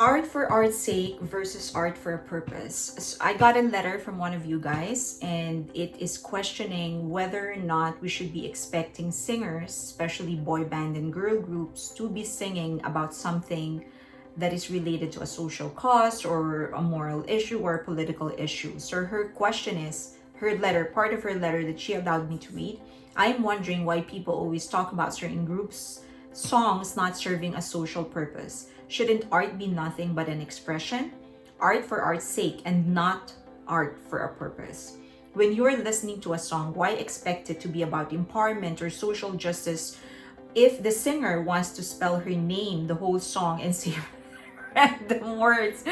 Art for art's sake versus art for a purpose. So I got a letter from one of you guys, and it is questioning whether or not we should be expecting singers, especially boy band and girl groups, to be singing about something that is related to a social cause or a moral issue or a political issue. So her question is, her letter, part of her letter that she allowed me to read. I'm wondering why people always talk about certain groups' songs not serving a social purpose. Shouldn't art be nothing but an expression? Art for art's sake and not art for a purpose. When you're listening to a song, why expect it to be about empowerment or social justice if the singer wants to spell her name the whole song and say random words,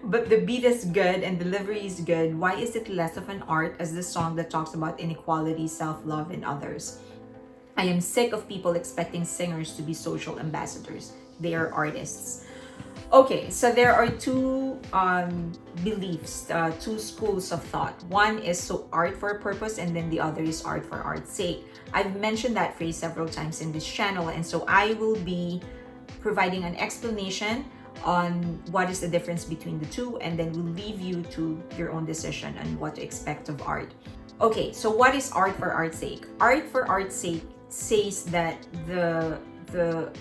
but the beat is good and delivery is good? Why is it less of an art as the song that talks about inequality, self-love, and others? I am sick of people expecting singers to be social ambassadors. They are artists. Okay, so there are two beliefs, two schools of thought. One is so art for a purpose, and then the other is art for art's sake. I've mentioned that phrase several times in this channel, and so I will be providing an explanation on what is the difference between the two, and then we'll leave you to your own decision on what to expect of art. Okay, so what is art for art's sake? Art for art's sake says that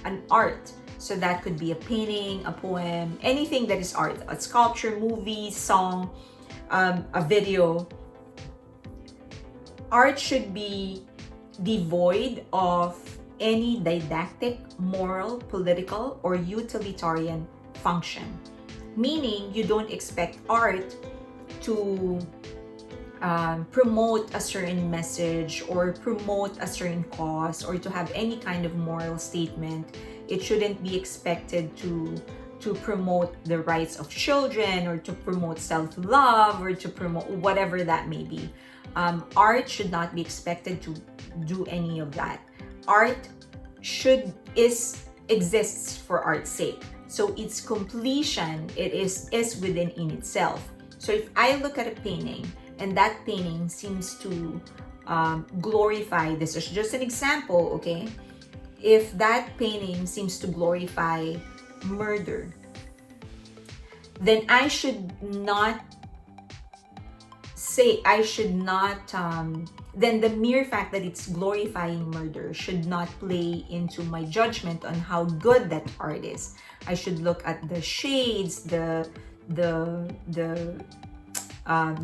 an art, so that could be a painting, a poem, anything that is art, a sculpture, movie, song, a video. Art should be devoid of any didactic, moral, political, or utilitarian function. Meaning, you don't expect art to promote a certain message or promote a certain cause or to have any kind of moral statement. It shouldn't be expected to promote the rights of children or to promote self-love or to promote whatever that may be. Art should not be expected to do any of that. Art exists for art's sake. So its completion, it is within in itself. So if I look at a painting and that painting seems to glorify, this is just an example, okay? If that painting seems to glorify murder, then I should not then the mere fact that it's glorifying murder should not play into my judgment on how good that art is. I should look at the shades, the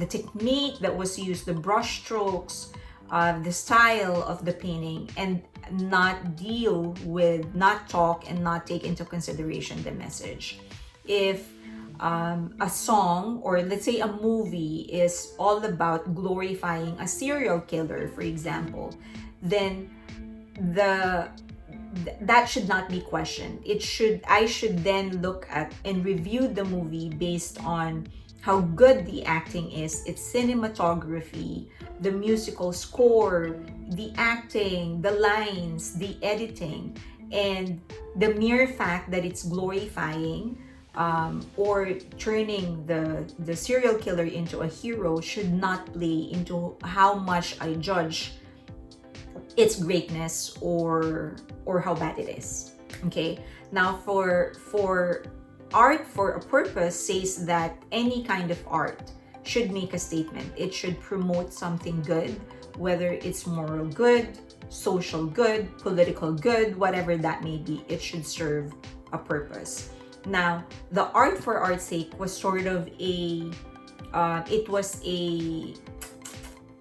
technique that was used, the brush strokes, the style of the painting, and not talk and not take into consideration the message. If a song, or let's say a movie, is all about glorifying a serial killer, for example, then that should not be questioned. I should then look at and review the movie based on how good the acting is, its cinematography, the musical score, the acting, the lines, the editing, and the mere fact that it's glorifying or turning the serial killer into a hero should not play into how much I judge its greatness or how bad it is. Okay, now for art for a purpose says that any kind of art should make a statement. It should promote something good, whether it's moral good, social good, political good, whatever that may be. It should serve a purpose. Now, the art for art's sake was sort of a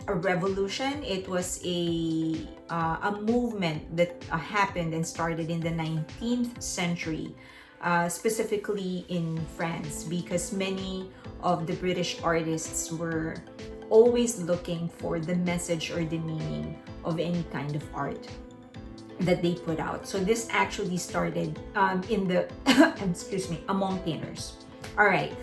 revolution. It was a movement that happened and started in the 19th century, specifically in France, because many of the British artists were always looking for the message or the meaning of any kind of art that they put out. So this actually started in the among painters. All right.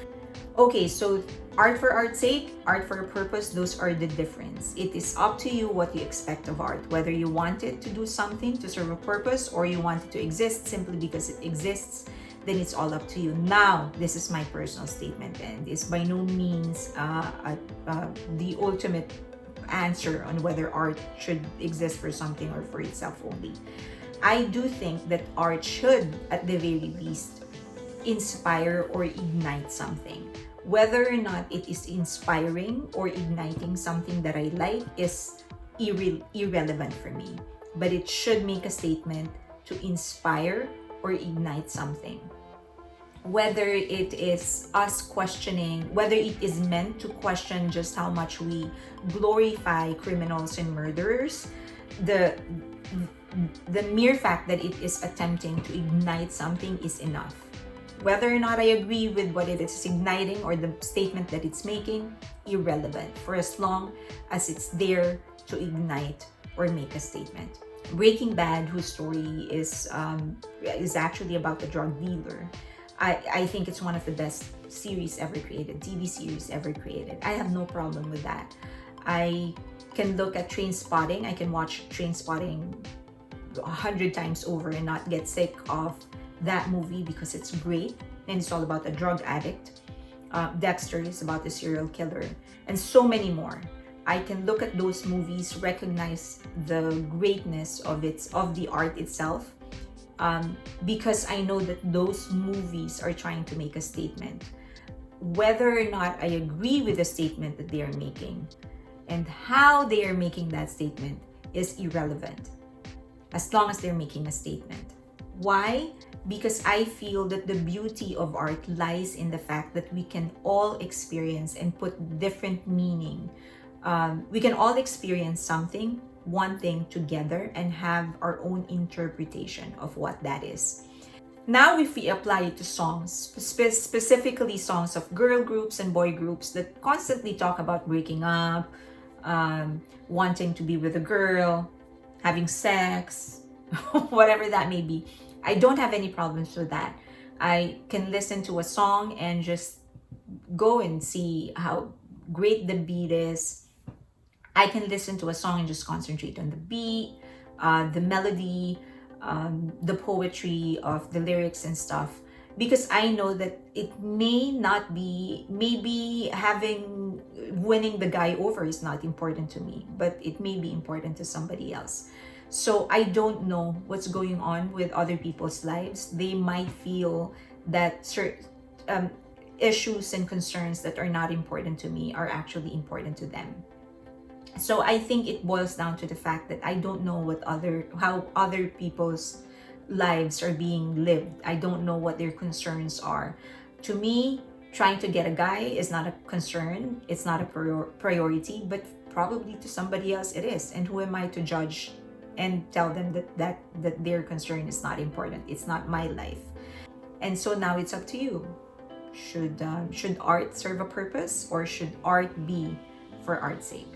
Okay, so art for art's sake, art for a purpose, those are the difference. It is up to you what you expect of art, whether you want it to do something to serve a purpose or you want it to exist simply because it exists, then it's all up to you. Now, this is my personal statement, and it's by no means the ultimate answer on whether art should exist for something or for itself only. I do think that art should, at the very least, inspire or ignite something. Whether or not it is inspiring or igniting something that I like is irrelevant for me. But it should make a statement to inspire or ignite something. Whether it is us questioning, whether it is meant to question just how much we glorify criminals and murderers, the mere fact that it is attempting to ignite something is enough. Whether or not I agree with what it is igniting or the statement that it's making, irrelevant, for as long as it's there to ignite or make a statement. Breaking Bad, whose story is actually about the drug dealer, I think it's one of the best series ever created, TV series ever created. I have no problem with that. I can look at Trainspotting. I can watch Trainspotting 100 times over and not get sick of that movie because it's great. And it's all about a drug addict. Dexter is about the serial killer, and so many more. I can look at those movies, recognize the greatness of the art itself, because I know that those movies are trying to make a statement. Whether or not I agree with the statement that they are making and how they are making that statement is irrelevant, as long as they're making a statement. Why? Because I feel that the beauty of art lies in the fact that we can all experience and put different meaning. We can all experience something, one thing together, and have our own interpretation of what that is. Now, if we apply it to songs, specifically songs of girl groups and boy groups that constantly talk about breaking up, wanting to be with a girl, having sex, whatever that may be, I don't have any problems with that. I can listen to a song and just go and see how great the beat is. I can listen to a song and just concentrate on the beat, the melody, the poetry of the lyrics and stuff, because I know that it may not be, maybe winning the guy over is not important to me, but it may be important to somebody else. So I don't know what's going on with other people's lives. They might feel that certain issues and concerns that are not important to me are actually important to them. So I think it boils down to the fact that I don't know how other people's lives are being lived. I don't know what their concerns are. To me, trying to get a guy is not a concern. It's not a priority, but probably to somebody else it is. And who am I to judge and tell them that their concern is not important? It's not my life. And so now it's up to you. Should art serve a purpose, or should art be for art's sake?